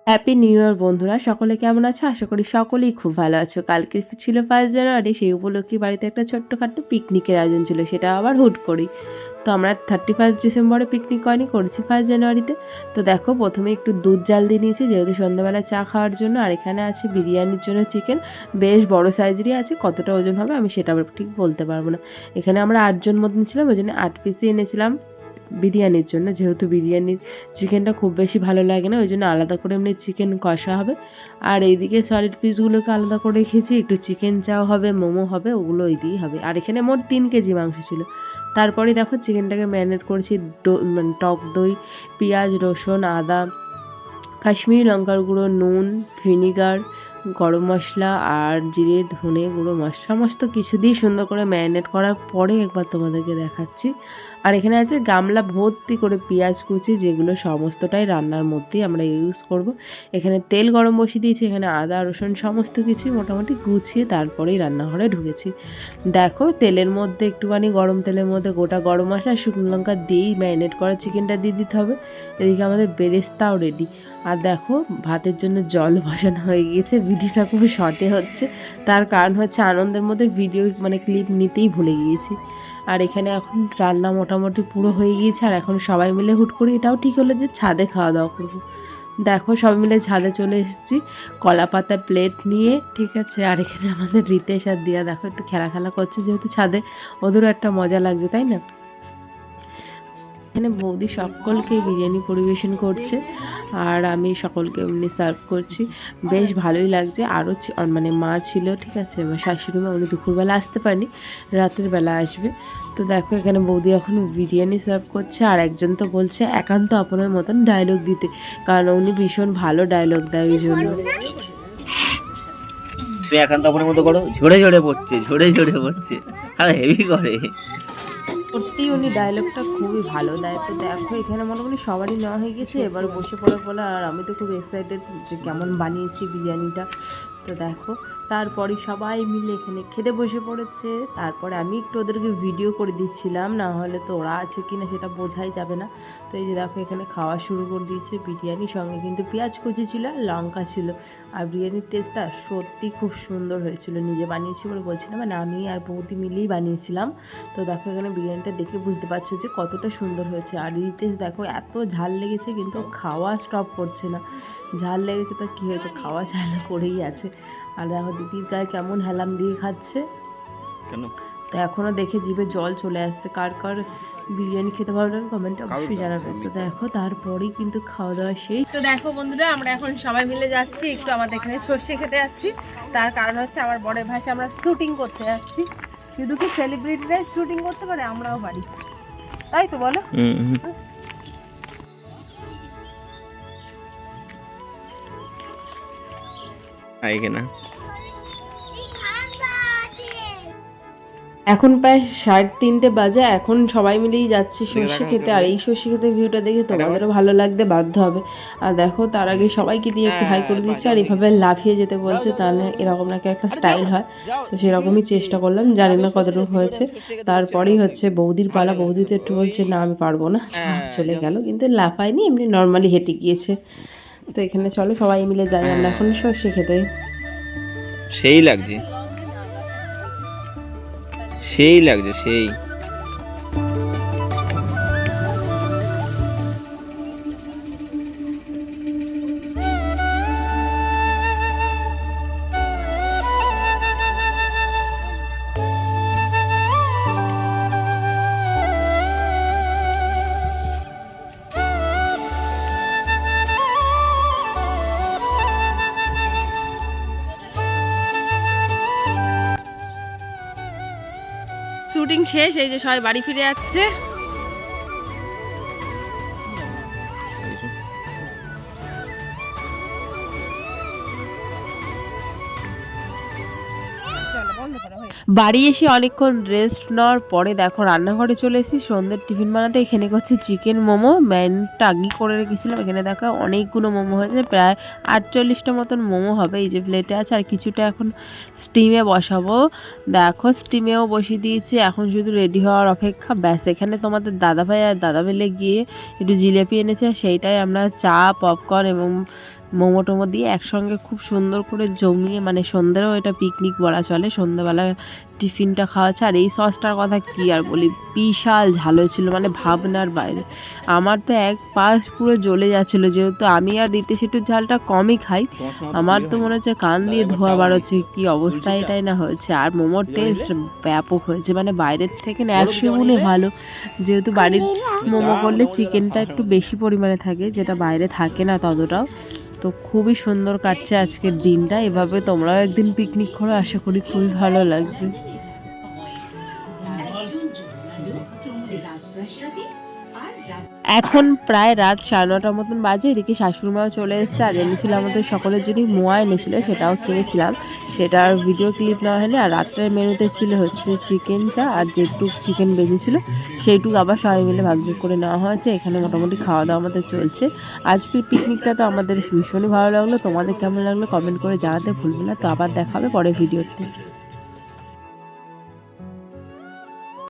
Happy new year বন্ধুরা, সকলে কেমন আছো? আশা করি সকলেই খুব ভালো আছো। কালকে ছিল 1 জানুয়ারি, সেই উপলক্ষে বাড়িতে একটা ছোট্টখাট্টো পিকনিকের আয়োজন ছিল, সেটা আবার হুট করেই। তো আমরা 31 ডিসেম্বরে পিকনিক করেছি 1 জানুয়ারিতে। তো দেখো, প্রথমে একটু দুধ জাল দিয়ে নিয়েছি যেহেতু সন্ধ্যাবেলা চা খাওয়ার জন্য। আর এখানে আছে বিরিয়ানির জন্য চিকেন, বেশ বড় সাইজেরই আছে। কতটা ওজন হবে আমি সেটা ঠিক বলতে পারবো না। এখানে আমরা 8 জন মতন ছিলাম, ওই জন্য 8 পিসই এনেছিলাম বিরিয়ানির জন্য। যেহেতু বিরিয়ানির চিকেনটা খুব বেশি ভালো লাগে না, ওই জন্য আলাদা করে এমনি চিকেন কষা হবে। আর এইদিকে সলিড পিসগুলোকে আলাদা করে রেখেছি, একটু চিকেন চাও হবে, মোমো হবে, ওগুলো ওই দিয়েই হবে। আর এখানে মোট 3 কেজি মাংস ছিল। তারপরে দেখো চিকেনটাকে ম্যারিনেট করেছি মানে টক দই, পেঁয়াজ, রসুন, আদা, কাশ্মীরি লঙ্কার গুঁড়ো, নুন, ভিনিগার, গরম মশলা আর জিরে ধনে গুঁড়ো সমস্ত কিছু দিয়ে সুন্দর করে ম্যারিনেট করার পরে একবার তোমাদেরকে দেখাচ্ছি। আর এখানে আছে গামলা ভর্তি করে পেঁয়াজ কুচি, যেগুলো সমস্তটাই রান্নার মধ্যেই আমরা ইউজ করব। এখানে তেল গরম বসিয়ে দিয়েছি, এখানে আদা রসুন সমস্ত কিছুই মোটামুটি গুছিয়ে তারপরেই রান্নাঘরে ঢুকেছি। দেখো, তেলের মধ্যে একটুখানি গরম তেলের মধ্যে গোটা গরম মশলা শুকনো লঙ্কা দিয়েই ম্যারিনেট করা চিকেনটা দিয়ে দিতে হবে। এদিকে আমাদের বেরেস্তাও রেডি। আর দেখো, ভাতের জন্য জল বসানো হয়ে গিয়েছে। ভিডিওটা খুব শর্টে হচ্ছে, তার কারণ হচ্ছে আনন্দের মধ্যে ভিডিও ক্লিপ নিতেই ভুলে গিয়েছি। আর এখানে এখন রান্না মোটামুটি পুরো হয়ে গিয়েছে। আর এখন সবাই মিলে হুট করে এটাও ঠিক হলো যে ছাদে খাওয়া দাওয়া করবো। দেখো, সবাই মিলে ছাদে চলে এসেছি কলা পাতা প্লেট নিয়ে, ঠিক আছে। আর এখানে আমাদের রিতেশ আর দিয়া দেখো একটু খেলা করছে, যেহেতু ছাদে ওদেরও একটা মজা লাগছে, তাই না? এখানে বৌদি সকলকে বিরিয়ানি পরিবেশন করছে আর আমি সকলকে এমনি সার্ভ করছি। বেশ ভালোই লাগছে। আরও মা ছিল, ঠিক আছে, আমার শাশুড়ি মা, উনি দুপুরবেলা আসতে পারেনি, রাতের বেলা আসবে। তো দেখো, এখানে বৌদি এখন বিরিয়ানি সার্ভ করছে। আর একজন তো বলছে একান্ত আপনার মতন ডায়লগ দিতে, কারণ উনি ভীষণ ভালো ডায়লগ দেয়, ওই জন্য। তুই একান্ত আপনার মতো করো, ঝরে ঝরে পড়ছে আর হেভি করে। সত্যি উনি ডায়লগটা খুবই ভালো দেয়। তো দেখো, এখানে মোটামুটি সবারই নেওয়া হয়ে গেছে, এবার বসে পড়ে বলে। আর আমি তো খুব এক্সাইটেড যে কেমন বানিয়েছি বিরিয়ানিটা। তো দেখো, তারপরে সবাই মিলে এখানে খেতে বসে পড়েছে। তারপরে আমি একটু ওদেরকে ভিডিও করে দিচ্ছিলাম, না হলে তো ওরা আছে কি না সেটা বোঝাই যাবে না। তো এই যে দেখো, এখানে খাওয়া শুরু করে দিয়েছে। বিরিয়ানির সঙ্গে কিন্তু পেঁয়াজ কুচি ছিল, লঙ্কা ছিল। আর বিরিয়ানির টেস্টটা সত্যি খুব সুন্দর হয়েছিল। নিজে বানিয়েছি বলে বলছিলাম, মানে আমি আর বৌদি মিলেই বানিয়েছিলাম। তো দেখো, এখানে বিরিয়ানিটা দেখে বুঝতে পারছো যে কতটা সুন্দর হয়েছে। আর রিতেশ দেখো, এত ঝাল লেগেছে কিন্তু খাওয়া স্টপ করছে না। ঝাল লেগেছে তো কী হয়েছে, খাওয়া চালু করেই আছে। আর দেখো দিদির গায়ে কেমন হেলাম দিয়ে খাচ্ছে, তো এখনও দেখে জিভে জল চলে আসছে। কার কার বিরিয়ানি খেতে ভালো লাগে কমেন্টে অবশ্যই জানাবে। তো দেখো, তারপরেই কিন্তু খাওয়া দাওয়া শেষ। তো দেখো বন্ধুরা, আমরা এখন সবাই মিলে যাচ্ছি একটু আমাদের এখানে সর্ষে খেতে যাচ্ছি। তার কারণ হচ্ছে আমার বড় ভাষা আমরা শুটিং করতে যাচ্ছি। শুধু কি সেলিব্রিটিরাই শুটিং করতে পারে, আমরাও পারি, তাই তো বলো? না, এখন প্রায় 3:30 বাজে। এখন সবাই মিলেই যাচ্ছি সর্ষে খেতে। আর এই সর্ষে খেতে ভিউটা দেখে তোমাদেরও ভালো লাগতে বাধ্য হবে। আর দেখো, তার আগে সবাইকে দিয়ে একটু হাই করে দিচ্ছে। আর এইভাবে লাফিয়ে যেতে বলছে, তাহলে এরকম নাকি একটা স্টাইল হয়। তো সেরকমই চেষ্টা করলাম, জানি না কতটুকু হয়েছে। তারপরেই হচ্ছে বৌদির পালা। বৌদি তো একটু বলছে না আমি পারবো না, চলে গেল, কিন্তু লাফায়নি, এমনি নর্মালি হেঁটে গিয়েছে। তো এখানে চলো সবাই মিলে যাই আমরা এখন সর্ষে খেতে। সেই লাগছে সেই। শুটিং শেষ, এই যে সবাই বাড়ি ফিরে যাচ্ছে। বাড়ি এসে অনেকক্ষণ রেস্ট নেওয়ার পরে দেখো রান্নাঘরে চলে এসেছি সন্ধ্যের টিফিন বানাতে। এখানে করছি চিকেন মোমো, ম্যারিনেটটা আগেই করে রেখেছিলাম। এখানে দেখো অনেকগুলো মোমো হয়েছে, প্রায় 48টা মতন মোমো হবে। এই যে প্লেটে আছে। আর কিছুটা এখন স্টিমে বসাবো। দেখো, স্টিমেও বসিয়ে দিয়েছি, এখন শুধু রেডি হওয়ার অপেক্ষা। ব্যাস, এখানে তোমাদের দাদাভাই আর দাদা মিলে গিয়ে একটু জিলেপি এনেছে, সেইটাই আমরা চা, পপকর্ন এবং মোমো টোমো দিয়ে একসঙ্গে খুব সুন্দর করে জমিয়ে, মানে সন্ধ্যেও এটা পিকনিক বলা চলে, সন্ধ্যাবেলা টিফিনটা খাওয়াচ্ছে। আর এই সসটার কথা কি আর বলি, বিশাল ঝাল হয়েছিল, মানে ভাবনার বাইরে। আমার তো এক পাশ পুরো জ্বলে যাচ্ছিলো, যেহেতু আমি আর রিতেশ একটু ঝালটা কমই খাই। আমার তো মনে হচ্ছে কান দিয়ে ধোয়া বাড়ছে, কি অবস্থা এটাই না হয়েছে। আর মোমোর টেস্ট ব্যাপক হয়েছে, মানে বাইরের থেকে না 100 গুণে ভালো। যেহেতু বাড়ির মোমো করলে চিকেনটা একটু বেশি পরিমাণে থাকে, যেটা বাইরে থাকে না ততটাও। তো খুবই সুন্দর কাটছে আজকের দিনটা। এভাবে তোমরাও একদিন পিকনিক করো, আশা করি খুবই ভালো লাগবে। এখন প্রায় রাত 9:30 মতন বাজে। এদিকে শাশুড়িমাও চলে এসেছে, আর এনেছিল আমাদের সকলের জন্যই মোয়া এনেছিল, সেটাও খেয়েছিলাম। সেটার ভিডিও ক্লিপ নেওয়া হয়নি। আর রাত্রের মেনুতে ছিল হচ্ছে চিকেন চা, আর যেটুক চিকেন বেজেছিল সেইটুকু আবার সবাই মিলে ভাগযোগ করে নেওয়া হয়েছে। এখানে মোটামুটি খাওয়া দাওয়া আমাদের চলছে। আজকের পিকনিকটা তো আমাদের ভীষণই ভালো লাগলো। তোমাদের কেমন লাগলো কমেন্ট করে জানাতে ভুলবে না। তো আবার দেখা হবে পরের ভিডিওতে।